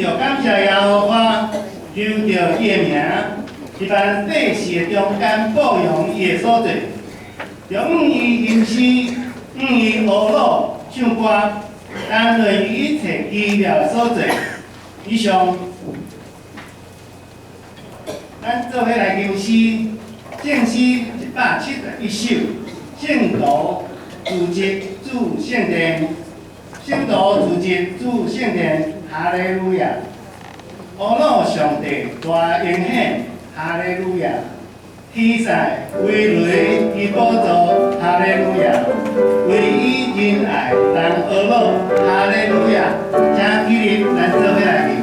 着感谢耶和华，求着伊的名，一般百姓中间保养伊的所在，中伊吟诗，伊学乐唱歌，但对于一切奇妙的所在，以上，咱做伙来吟诗，正诗171首，圣徒自集主圣殿，圣徒自集主圣殿，哈利路亚！阿老上帝大恩显，哈利路亚！天在为雷伊宝座，哈利路亚！为伊仁爱但阿老，哈利路亚！请起立，咱做伙来吟。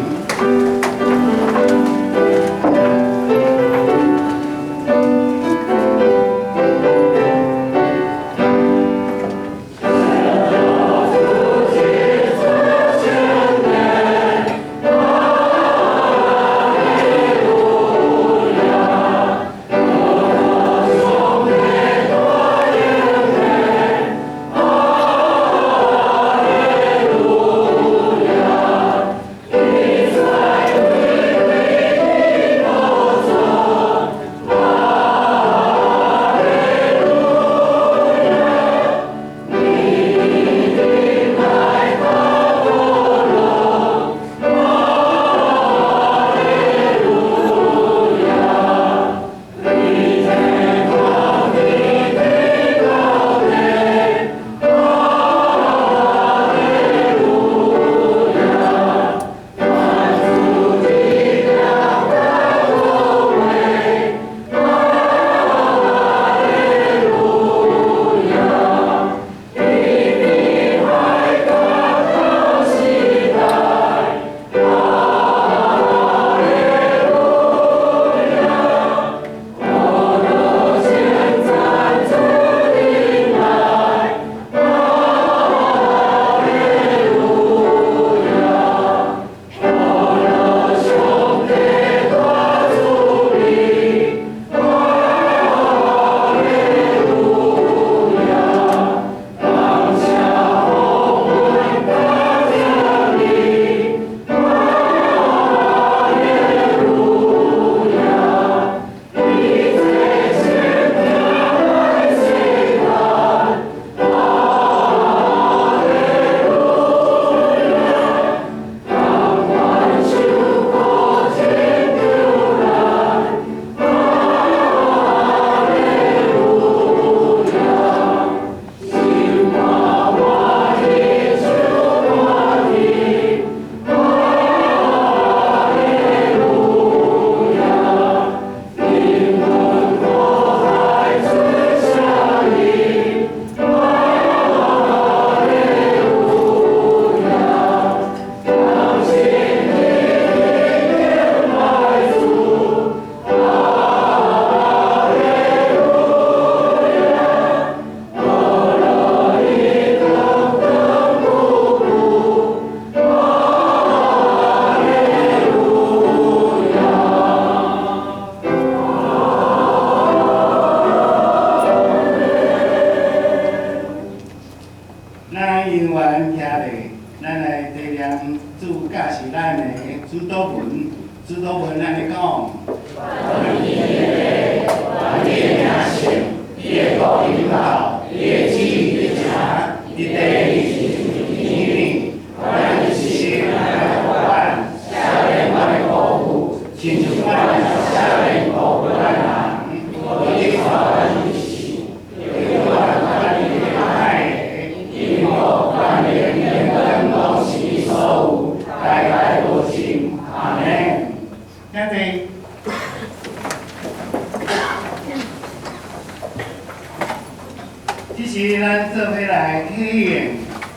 这是咱做伙来体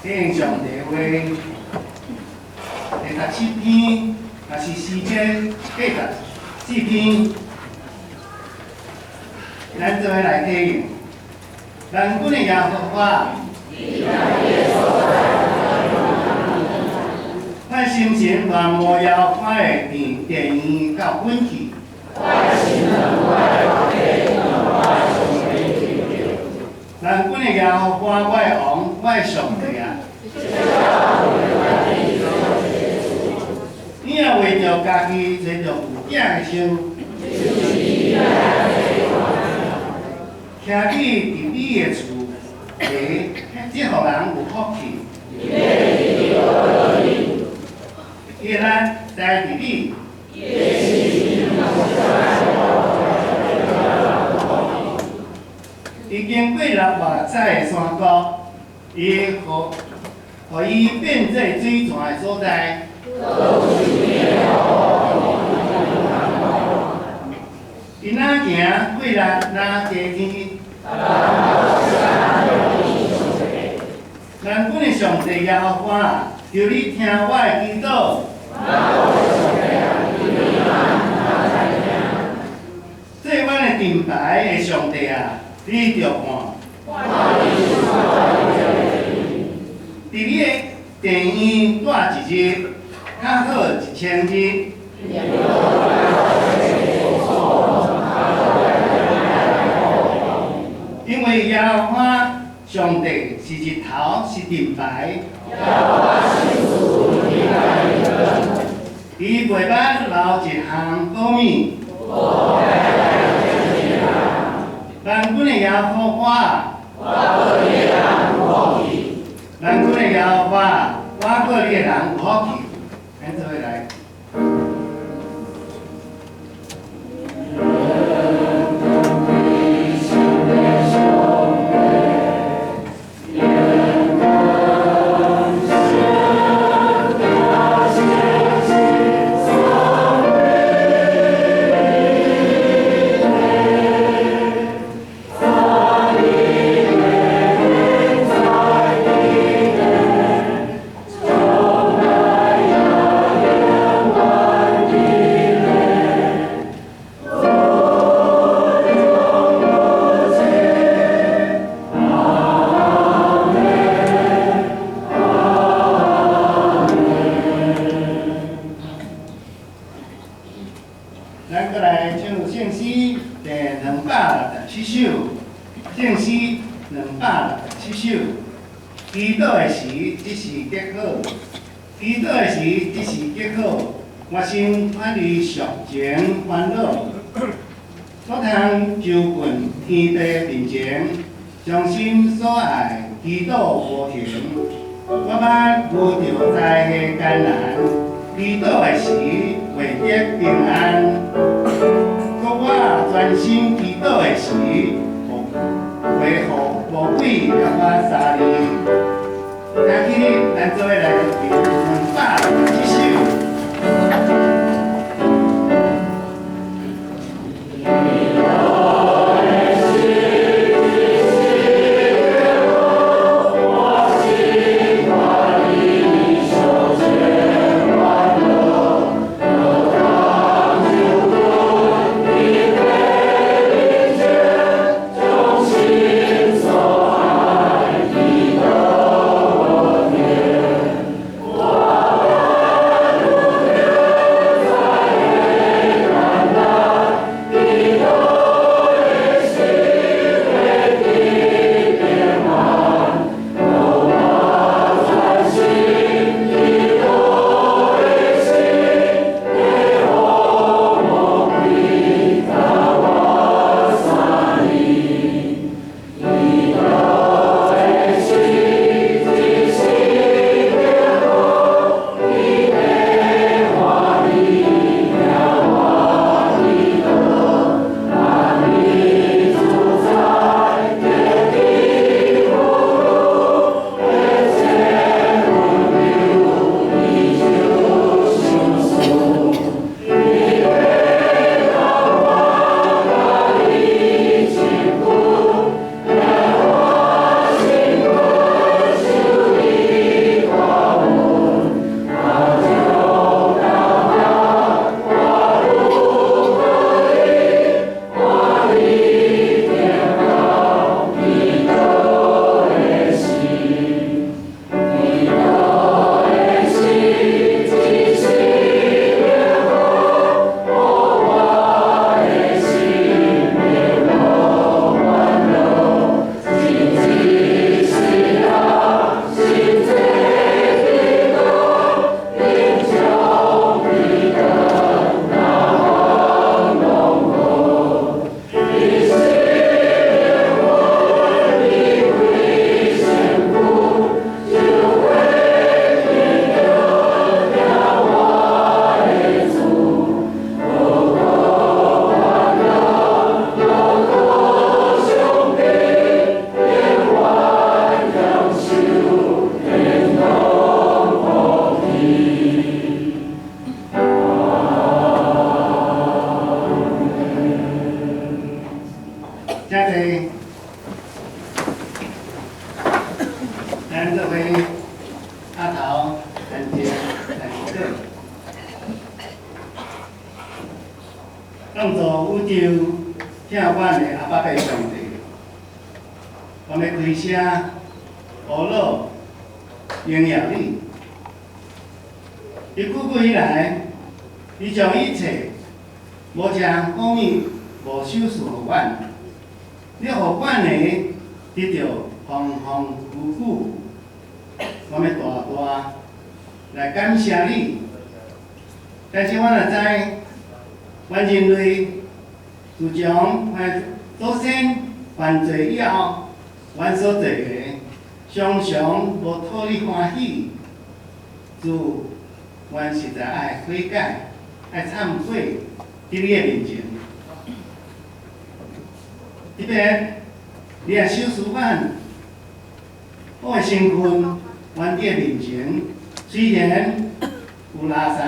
验上帝话，第17篇，也是诗篇84篇，咱做伙来体验。咱阮的耶和华，我心情乱无枵，我的电源到本去。咱阮的耶和华，我的王，我的上帝啊！你着家己，找着有影的手。徛伫伫你的厝，即互人有福气。伊会咱知伫你。伊经过600载的山谷，互伊变做水泉的所在。伊哪行过力哪加天。咱阮的上帝耶和华，求你听我的祈祷。做阮的盾牌的上帝啊，你着看。伫你的殿院住一日，较好1000日。因为耶和华上帝是日头，是盾牌。伊袂捌留一项好物。咱阮的耶和华，咱阮的耶和华，我过你的人有福气。咱做伙来。咱搁来唱圣诗第267首，圣诗267首。祈祷的时，即是结好；祈祷的时，即是结好。我心远离俗情烦恼，我通求问天地面前，将心所爱祈祷无停。我捌遇着灾的艰难，祈祷的时会得平安。我专心祈祷的时，会互魔鬼约我3年。今日咱做伙来唱267首。会阿头、陈杰、陈哥，当作宇宙听阮的阿爸爸上帝，我们开声无老荣耀你。自古以来，你将一切无将公义无收束互阮，你互阮的得到丰丰富富。我们大大来感谢你，但是我也知，阮人类自从阮祖先犯罪以后，阮所做的常常无讨你欢喜，主，阮实在爱悔改，爱忏悔，伫你的面前。特别，你也收拾阮我的身份。阮伫面前，虽然有垃圾、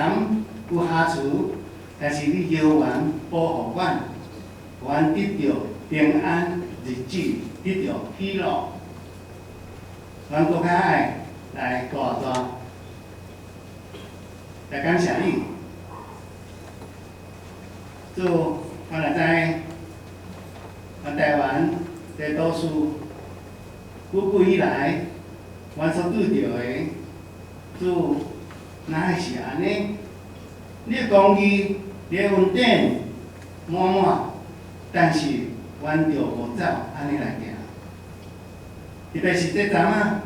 有瑕疵，但是你犹原保护阮，阮得到平安日子，得到喜乐。阮更较爱来大大来感谢你。主，阮也知，阮台湾在多数久久以来。阮所拄着的，主，哪会是安尼？你的公义，你的恩典满满，但是阮着无走安尼来行。特别是这阵啊，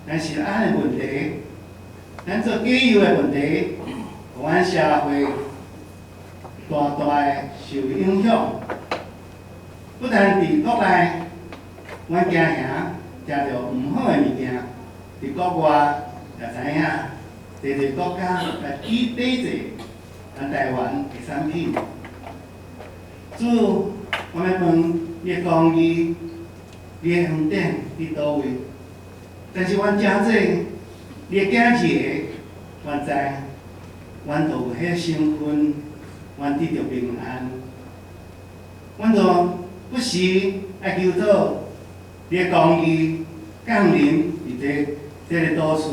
咱是安的问题，咱做假油的问题，互阮社会大大的受影响。不但伫国内，阮家乡。食着毋好的物件，伫国外也知影，侪侪国家来抵制咱台湾的产品。主，我们问你的公义、你的恩典伫倒位？但是阮真济你的囝儿，阮知，阮就有迄身份，阮得着平安。阮就不时爱求讨。你的公义降临伫这个都市，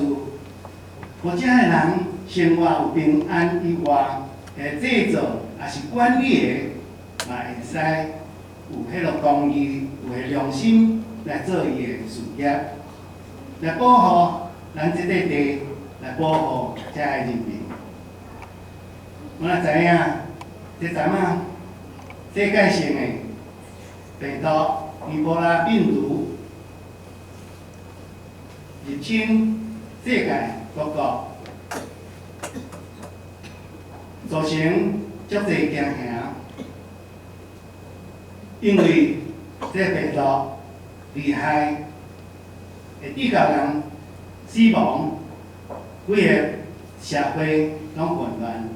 或者的人生活有平安以外，制造也是管理的，嘛会使有迄个公义，有个良心来做伊的事业，来保护咱这个地，来保护遮个人民。我也知影，这阵啊，世界性的病毒。伊波拉病毒入侵世界各国，造成足侪惊吓。因为这病毒厉害，会致到人死亡，规个社会拢混乱。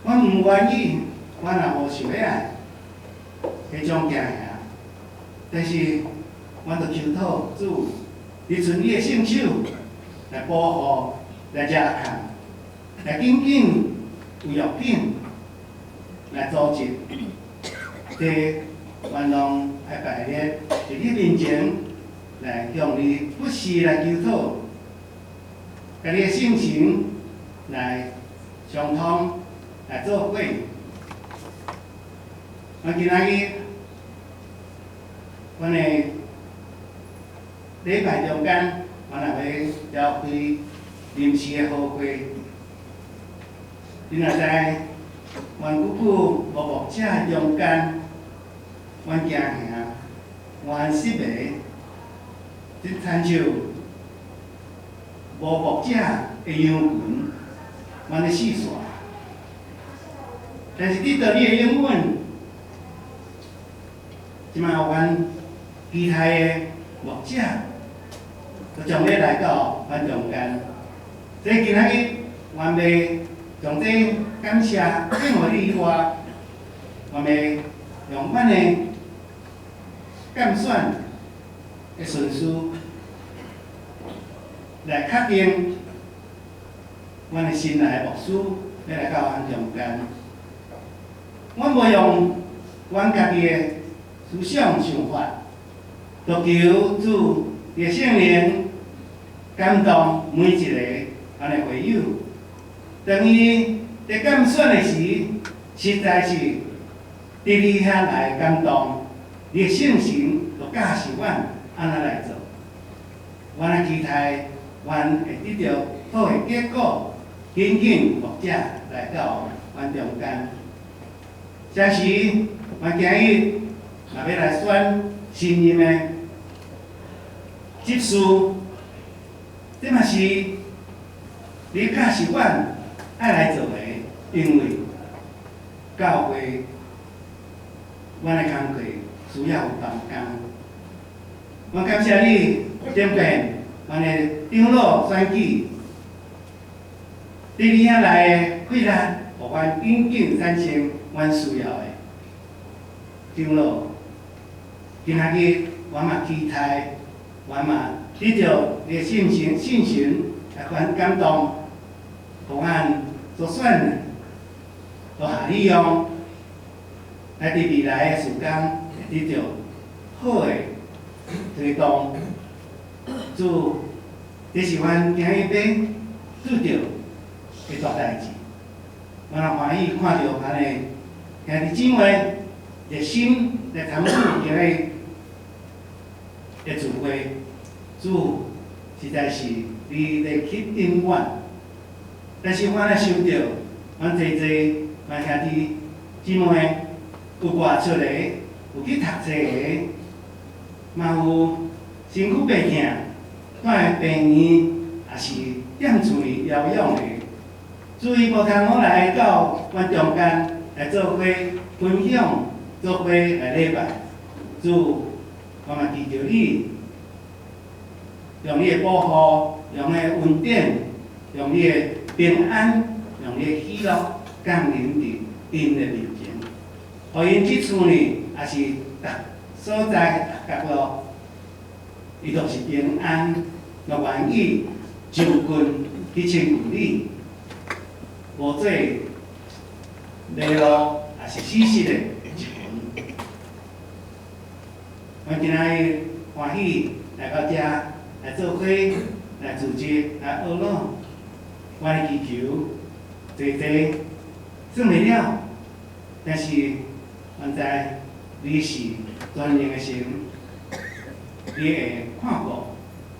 阮毋愿意，阮也无想要爱。迄种惊吓，但是，阮着求讨主，你存你的圣手来保护，来遮看，来紧紧有药品来组织，这阮拢爱排列伫你面前来向你不时来求讨，甲你的性情来相通来做伙。阮今仔日。阮的礼拜中间，阮也要召开临时的好会。你若知，阮久久无牧者的中间，阮家乡阮失迷，即亲像无牧者的羊群，阮的四线。但是得到你的应允，即摆阮。其他的牧者，就将要来到阮中间。所以今仔日，阮要从这感谢敬互你以外，阮要用阮的拣选的顺序来确定阮的心内的牧师要来到阮中间。阮无用阮家己的思想想法。就求主热圣灵感动每一个安尼会友。当伊伫感选的时，实在是伫你遐来感动，热圣神就教示阮安怎来做。阮也期待阮会得到好的结果，紧紧牧者来到阮中间。这时，阮今日也要来选新任的执事，这嘛是你教示阮爱来做的，因为教会阮的工课需要有同工。我感谢你点变阮的长老选举，伫你遐来的困难，互阮紧紧产生阮需要的长老。今仔日我嘛期待，我嘛得到你的信心来感动，互阮所选的，都下利用，来伫未来的时间会得到好的推动。主，这是阮今日要拄着的大代志。我也欢喜看到安尼兄弟姊妹热心来参与今日的聚会。主，实在是你来吸引阮，但是我也想到，阮济阮兄弟姊妹有外出的，有去读册的，嘛有身躯病痛，看病院也是踮厝里疗养的。注意无通好来到阮中间来做伙分享，做伙来礼拜。主，我嘛祈求你，用你的保护，用你的恩典，用你的平安，用你的喜乐降临伫因的面前。互因即厝呢，也是逐所在逐角落，伊都是平安，若愿意就近去亲近你。无做迷路，也是死死的一群。阮今仔日欢喜来到遮，来做伙，来组织，来学老。阮的祈求，济算袂了，但是阮知你是全能的神，你会看顾，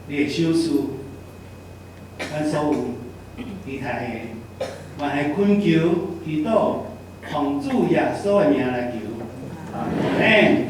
你会守事，阮所有期待的。我来恳求、祈祷，奉主耶稣的名来求。阿门。